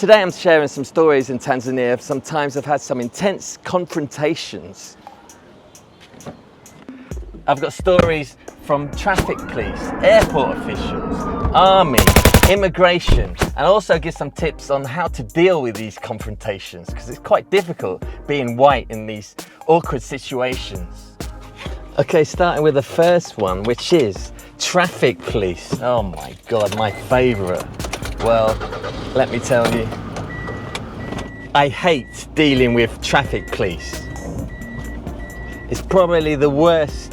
Today I'm sharing some stories in Tanzania. Sometimes I've had some intense confrontations. I've got stories from traffic police, airport officials, army, immigration, and also give some tips on how to deal with these confrontations, because it's quite difficult being white in these awkward situations. Okay, starting with the first one, which is traffic police. Oh my God, my favorite. Well, let me tell you, I hate dealing with traffic police. It's probably the worst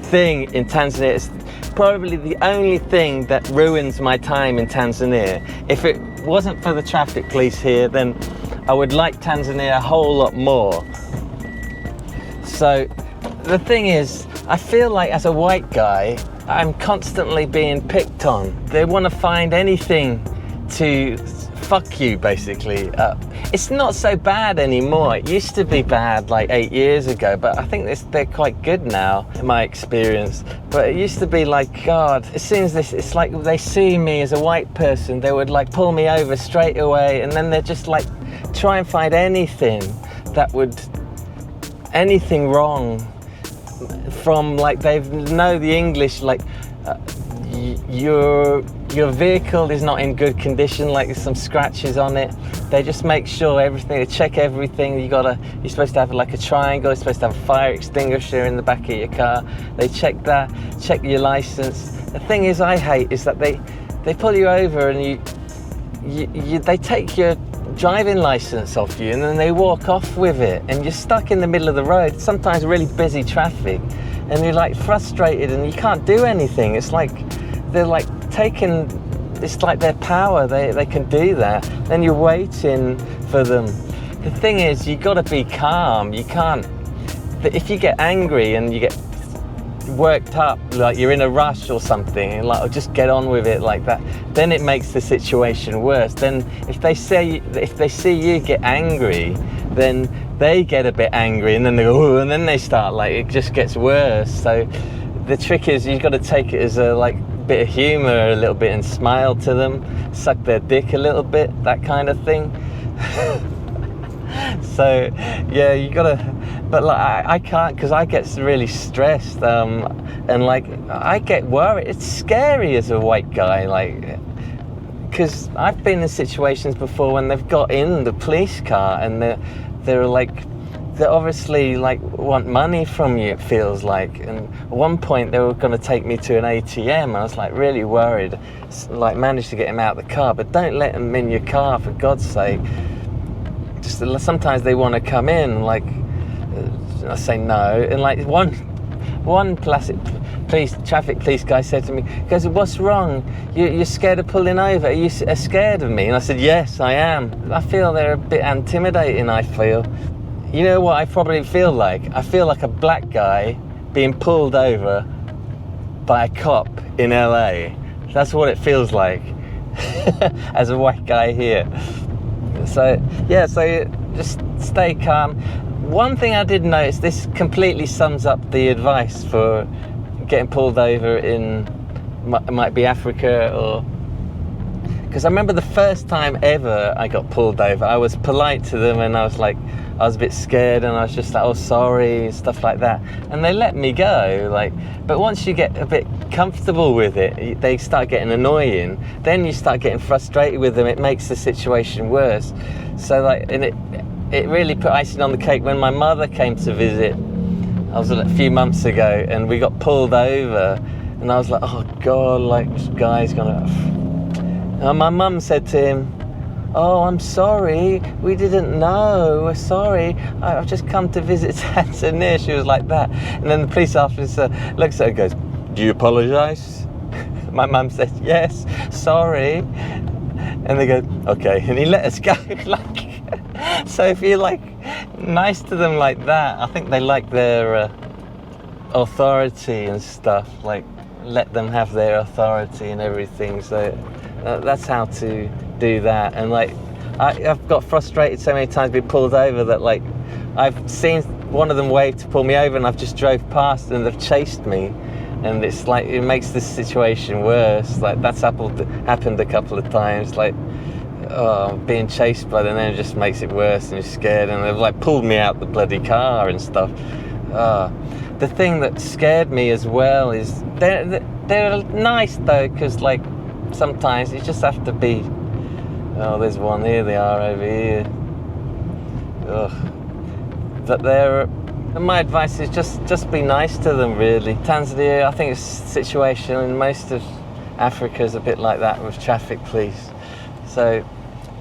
thing in Tanzania. It's probably the only thing that ruins my time in Tanzania. If it wasn't for the traffic police here, then I would like Tanzania a whole lot more. So the thing is, I feel like as a white guy, I'm constantly being picked on. They want to find anything to fuck you, basically. It's not so bad anymore. It used to be bad like 8 years ago, but I think they're quite good now, in my experience. But it used to be like, God, as soon as it's like they see me as a white person, they would like pull me over straight away, and then they're just like try and find anything anything wrong, from like they know the English, like your vehicle is not in good condition, like there's some scratches on it. They just make sure everything, they check everything. You're supposed to have like a triangle, you're supposed to have a fire extinguisher in the back of your car. They check that, check your license. The thing is I hate is that they pull you over and they take your driving license off you, and then they walk off with it, and you're stuck in the middle of the road, sometimes really busy traffic, and you're like frustrated and you can't do anything. It's like they're like taking, it's like their power, they can do that. Then you're waiting for them. The thing is, you got to be calm. You can't, if you get angry and you get worked up, like you're in a rush or something, and like, just get on with it like that, then it makes the situation worse. Then if they see you get angry, then they get a bit angry, and then they go, oh, and then they start, like, it just gets worse. So the trick is you've got to take it as a like bit of humor a little bit and smile to them, suck their dick a little bit, that kind of thing. So yeah, you gotta, but like I can't, because I get really stressed, and like I get worried. It's scary as a white guy, like, because I've been in situations before when they've got in the police car and they're like, they obviously like want money from you, it feels like. And at one point they were going to take me to an ATM. I was like really worried, like managed to get him out of the car, but don't let him in your car, for God's sake. Just sometimes they want to come in, like I say no, and like one traffic police guy said to me, he goes, what's wrong? You're scared of pulling over? Are you scared of me? And I said, yes, I am. I feel they're a bit intimidating, I feel. You know what I probably feel like? I feel like a black guy being pulled over by a cop in LA. That's what it feels like as a white guy here. So yeah, so just stay calm. One thing I did notice, this completely sums up the advice for getting pulled over in, it might be Africa, or, because I remember the first time ever I got pulled over, I was polite to them, and I was a bit scared, and I was just like, oh sorry, stuff like that, and they let me go. Like, but once you get a bit comfortable with it, they start getting annoying, then you start getting frustrated with them. It makes the situation worse. So like, and it really put icing on the cake when my mother came to visit. I was a few months ago, and we got pulled over, and I was like, oh God, like this guy's gonna, and my mum said to him, oh, I'm sorry, we didn't know, we're sorry, I've just come to visit Tanzania. She was like that. And then the police officer looks at her and goes, do you apologise? My mum said, yes, sorry. And they go, okay, and he let us go. Like, so if you're like nice to them like that, I think they like their authority and stuff, like let them have their authority and everything. So that's how to do that. And like I've got frustrated so many times being pulled over that like I've seen one of them wave to pull me over, and I've just drove past and they've chased me, and it's like it makes the situation worse. Like that's happened a couple of times. Like being chased by them, then it just makes it worse, and you're scared, and they've like pulled me out the bloody car and stuff. The thing that scared me as well is they're nice though, because like sometimes you just have to be. Oh, there's one here. They are over here. But my advice is just be nice to them, really. Tanzania, I think it's a situation in most of Africa is a bit like that with traffic police. So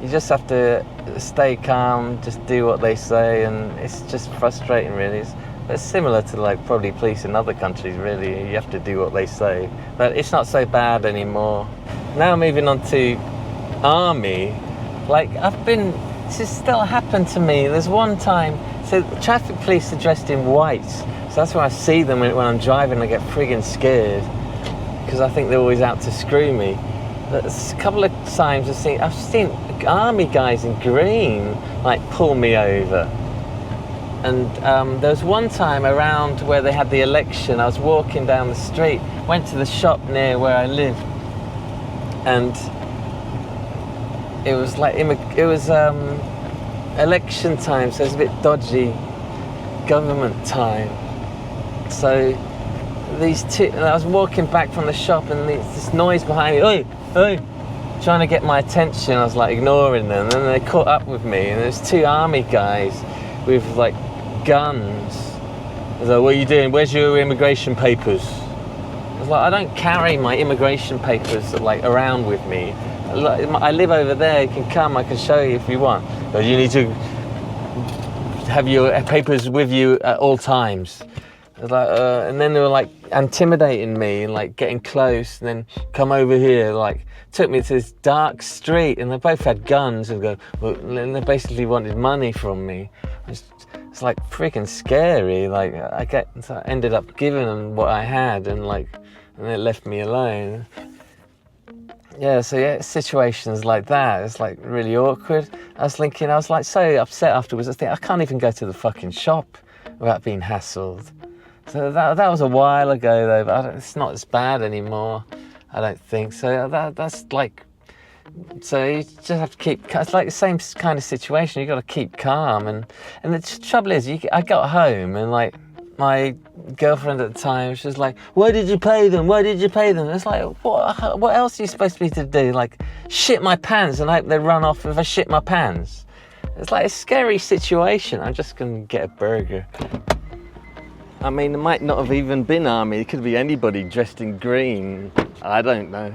you just have to stay calm, just do what they say, and it's just frustrating, really. It's similar to like probably police in other countries, really. You have to do what they say, but it's not so bad anymore. Now moving on to army, like this has still happened to me. There's one time, so traffic police are dressed in white, so that's when I see them when I'm driving. I get friggin' scared because I think they're always out to screw me. But a couple of times I've seen army guys in green like pull me over. And there was one time around where they had the election, I was walking down the street, went to the shop near where I live, and it was like election time, so it was a bit dodgy government time. So these two, and I was walking back from the shop, and this noise behind me, oi, trying to get my attention. I was like ignoring them, and then they caught up with me, and there's two army guys with like guns. I was like, what are you doing? Where's your immigration papers? I was like, I don't carry my immigration papers like around with me. I live over there, you can come, I can show you if you want. But you need to have your papers with you at all times. I was like, and then they were like intimidating me and like getting close, and then come over here, like took me to this dark street, and they both had guns and and they basically wanted money from me. It's like freaking scary. Like I ended up giving them what I had, and it left me alone. Yeah, so yeah, situations like that, it's like really awkward. I was like so upset afterwards. I can't even go to the fucking shop without being hassled. So that was a while ago though, but it's not as bad anymore, I don't think. So that's like, so you just have to keep, it's like the same kind of situation, you got to keep calm. And the trouble is, I got home and like, my girlfriend at the time, she was like, why did you pay them? Why did you pay them? It's like, what else are you supposed to do? Like, shit my pants and hope they run off if I shit my pants. It's like a scary situation. I'm just going to get a burger. I mean, it might not have even been army. It could be anybody dressed in green. I don't know.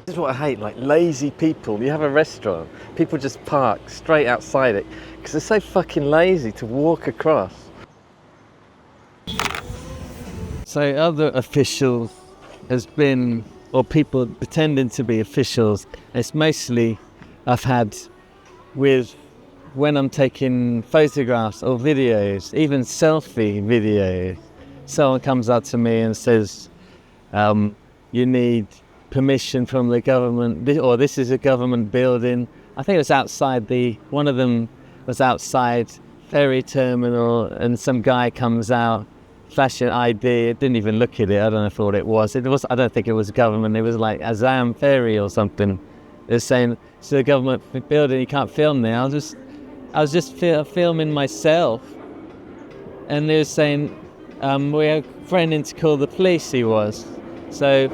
This is what I hate, like lazy people. You have a restaurant, people just park straight outside it because they're so fucking lazy to walk across. So other officials has been, or people pretending to be officials, it's mostly I've had with when I'm taking photographs or videos, even selfie videos. Someone comes up to me and says, you need permission from the government, or this is a government building. I think it was outside one of them was outside ferry terminal, and some guy comes out, flashing ID, it didn't even look at it, I don't know what it was. I don't think it was government, it was like Azam Ferry or something. They're saying, it's a government building, you can't film there. I was just filming myself, and they were saying, we're threatening to call the police, he was. So,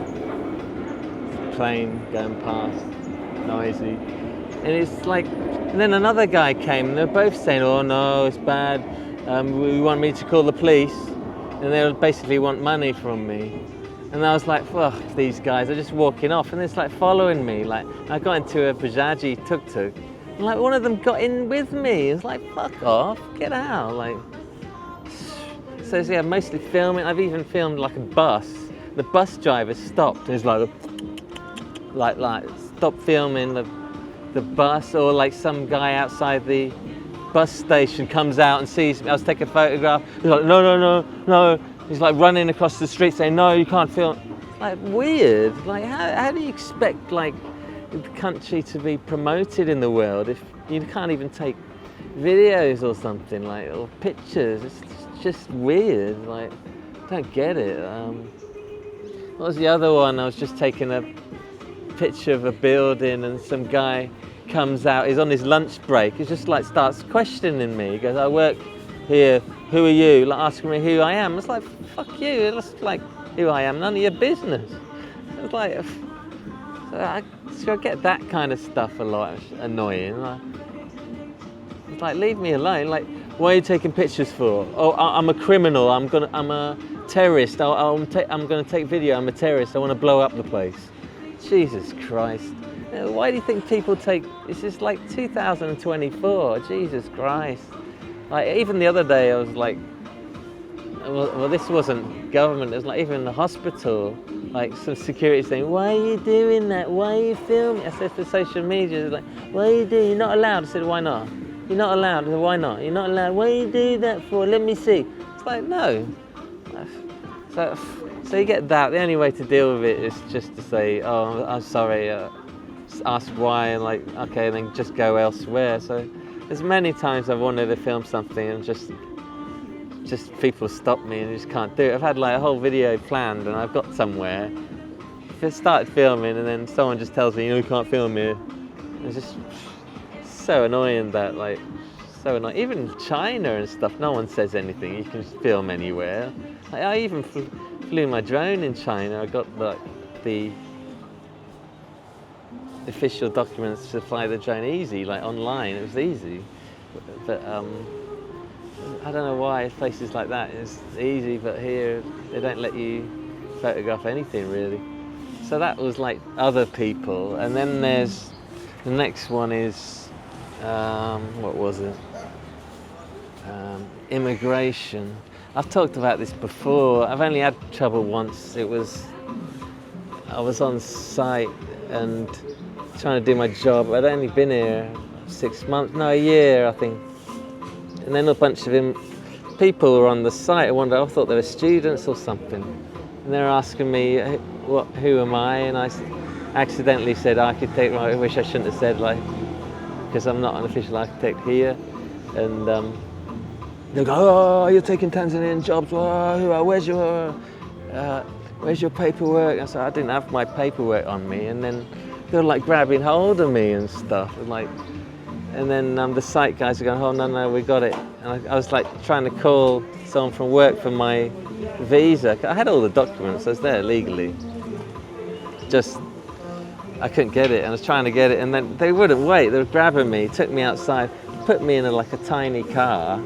plane going past, noisy. And it's like, and then another guy came, and they're both saying, oh no, it's bad, we want me to call the police. And they basically want money from me. And I was like, fuck, these guys are just walking off, and it's like following me. Like, I got into a Bajaji tuk-tuk, and like one of them got in with me. It's like, fuck off, get out. Like, so yeah, mostly filming. I've even filmed like a bus. The bus driver stopped and was like, stop filming the bus, or like some guy outside the bus station comes out and sees me. I was taking a photograph. He's like, no. He's like running across the street saying, no, you can't film. Like, weird. Like, how do you expect like the country to be promoted in the world if you can't even take videos or something, like, or pictures? It's just weird. Like, I don't get it. What was the other one? I was just taking a picture of a building, and some guy comes out, he's on his lunch break, he just like starts questioning me. He goes, I work here, who are you? Like asking me who I am. It's like, fuck you, that's like who I am, none of your business. It's like, so I get that kind of stuff a lot, it's annoying. It's like, leave me alone. Like, what are you taking pictures for? Oh, I'm a criminal, I'm a terrorist, I'm gonna take video, I'm a terrorist, I wanna blow up the place. Jesus Christ. Why do you think people take, it's just like 2024, Jesus Christ. Like, even the other day I was like, well, this wasn't government, it was like even in the hospital, like some security saying, why are you doing that? Why are you filming? I said for social media, they're like, what are you doing? You're not allowed. I said, why not? You're not allowed. I said, why not? You're not allowed. What do you do that for? Let me see. It's like, no. So you get that. The only way to deal with it is just to say, oh, I'm sorry, ask why, and like, okay, then just go elsewhere. So there's many times I've wanted to film something and just people stop me and just can't do it. I've had like a whole video planned and I've got somewhere. If I started filming and then someone just tells me, you can't film here. It's just so annoying that, like, so annoying. Even China and stuff, no one says anything. You can film anywhere. Like, I even flew my drone in China. I got like the official documents to fly the drone easy, like online. It was easy, but I don't know why places like that is easy, but here they don't let you photograph anything really. So that was like other people, and then there's the next one is what was it? Immigration. I've talked about this before. I've only had trouble once. I was on site and trying to do my job. I'd only been here 6 months, no, a year I think. And then a bunch of people were on the site. I thought they were students or something. And they were asking me, who am I? And I accidentally said architect. I wish I shouldn't have said, like, because I'm not an official architect here. And they'll go, oh, you're taking Tanzanian jobs. Oh, where's your paperwork? And so I didn't have my paperwork on me. And then they were like grabbing hold of me and stuff. And then the site guys are going, oh, no, we got it. And I was like trying to call someone from work for my visa. I had all the documents, I was there legally. Just, I couldn't get it, and I was trying to get it, and then they wouldn't wait. They were grabbing me, took me outside, put me in a tiny car.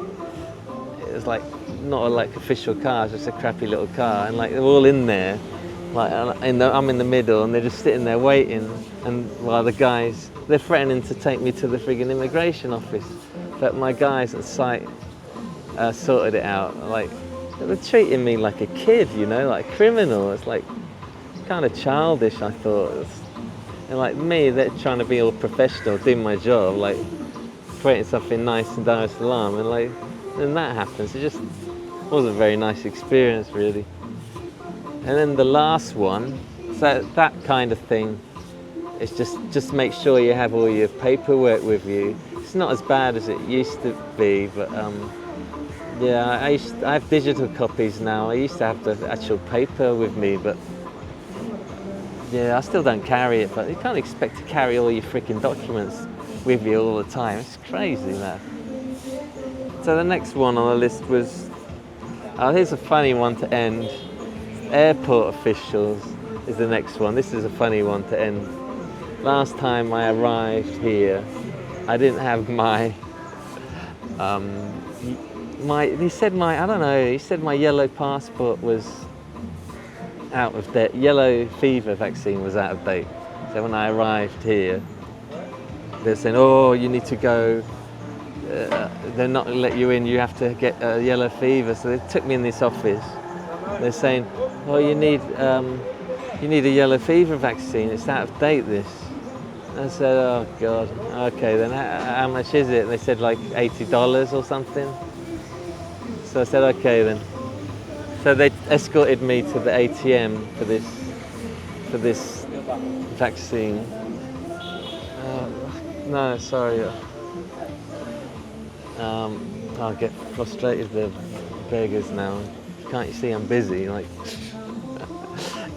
It was like, not a official car, it was just a crappy little car, and like they're all in there. I'm in the middle, and they're just sitting there waiting, and while the guys, they're threatening to take me to the friggin' immigration office. But my guys at the site sorted it out. Like, they were treating me like a kid, you know, like a criminal. It's like kind of childish, I thought. And like me, they're trying to be all professional, doing my job, like creating something nice in Dar es Salaam, and like, then that happens. It just wasn't a very nice experience, really. And then the last one, so that kind of thing, it's just make sure you have all your paperwork with you. It's not as bad as it used to be, but yeah, I have digital copies now. I used to have the actual paper with me, but yeah, I still don't carry it. But you can't expect to carry all your freaking documents with you all the time. It's crazy, that. So the next one on the list was, here's a funny one to end. Airport officials is the next one. This is a funny one to end. Last time I arrived here, I didn't have he said my yellow passport was out of date. Yellow fever vaccine was out of date. So when I arrived here, they're saying, oh, you need to go, they're not gonna let you in, you have to get yellow fever. So they took me in this office. They're saying, oh, you need a yellow fever vaccine, it's out of date, this. I said, oh God, okay, then how much is it? And they said like $80 or something. So I said, okay then. So they escorted me to the ATM for this vaccine. No, sorry. I'll get frustrated with beggars now. Can't you see I'm busy? Like,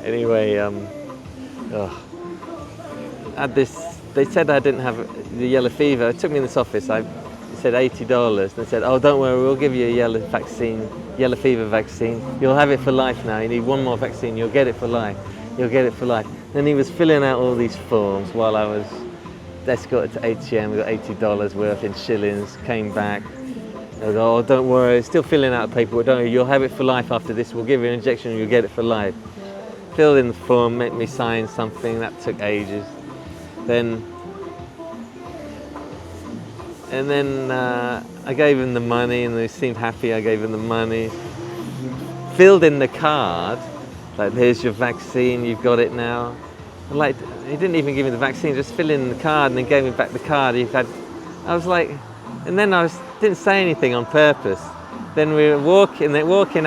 anyway, I had this they said I didn't have the yellow fever. It took me in this office. I said $80. They said, oh, don't worry, we'll give you a yellow fever vaccine. You'll have it for life now. You need one more vaccine. You'll get it for life. You'll get it for life. Then he was filling out all these forms while I was escorted to ATM. We got $80 worth in shillings. Came back. I was, oh, don't worry. Still filling out the paperwork. Don't worry. You'll have it for life after this. We'll give you an injection. And you'll get it for life. Filled in the form. Made me sign something. That took ages. And then I gave him the money, and they seemed happy. I gave him the money. Filled in the card, like, here's your vaccine, you've got it now. And like, he didn't even give me the vaccine, just fill in the card and then gave me back the card. I was like, and then didn't say anything on purpose. Then we were walking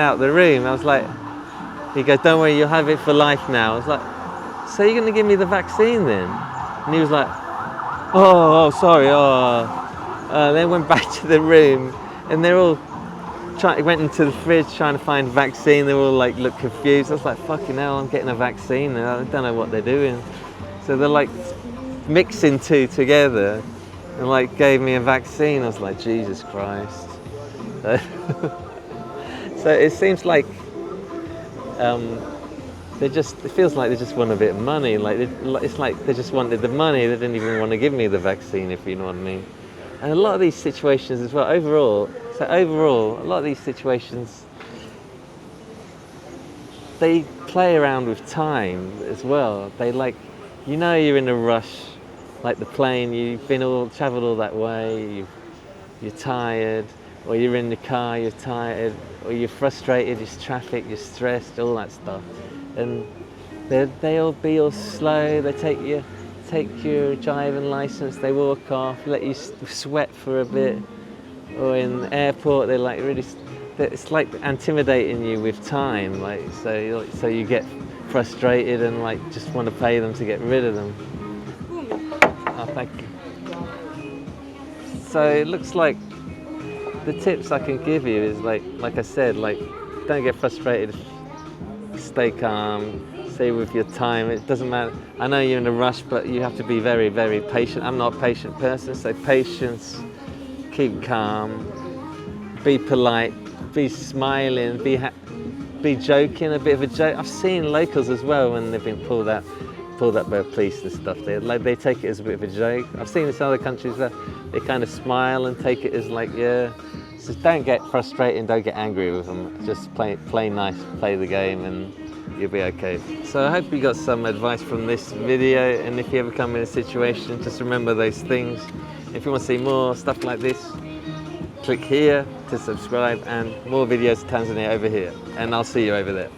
out the room. I was like, he goes, don't worry, you'll have it for life now. I was like, so you're gonna give me the vaccine then? And he was like, oh, sorry, then went back to the room, and they're all went into the fridge trying to find vaccine. They all like looked confused. I was like, fucking hell, I'm getting a vaccine. I don't know what they're doing. So they're like mixing two together and like gave me a vaccine. I was like, Jesus Christ. So it seems like it feels like they just want a bit of money. Like it's like they just wanted the money. They didn't even want to give me the vaccine, if you know what I mean. And a lot of these situations as well, overall, a lot of these situations, they play around with time as well. They like, you know, you're in a rush, like the plane, you've travelled all that way, you're tired, or you're in the car, you're tired, or you're frustrated, it's traffic, you're stressed, all that stuff. And they'll be all slow, they take your driving license, they walk off, let you sweat for a bit. Or in the airport, they're like really, it's like intimidating you with time, like so you get frustrated and like just want to pay them to get rid of them. Oh, thank you. So it looks like the tips I can give you is like I said, like, don't get frustrated, stay calm, stay with your time. It doesn't matter. I know you're in a rush, but you have to be very, very patient. I'm not a patient person, so patience, keep calm, be polite, be smiling, be joking, a bit of a joke. I've seen locals as well when they've been pulled up by police and stuff. They take it as a bit of a joke. I've seen this in other countries where they kind of smile and take it as like, yeah. So don't get frustrated, don't get angry with them. Just play nice, play the game, and you'll be okay. So I hope you got some advice from this video, and if you ever come in a situation, just remember those things. If you want to see more stuff like this, click here to subscribe, and more videos of Tanzania over here, and I'll see you over there.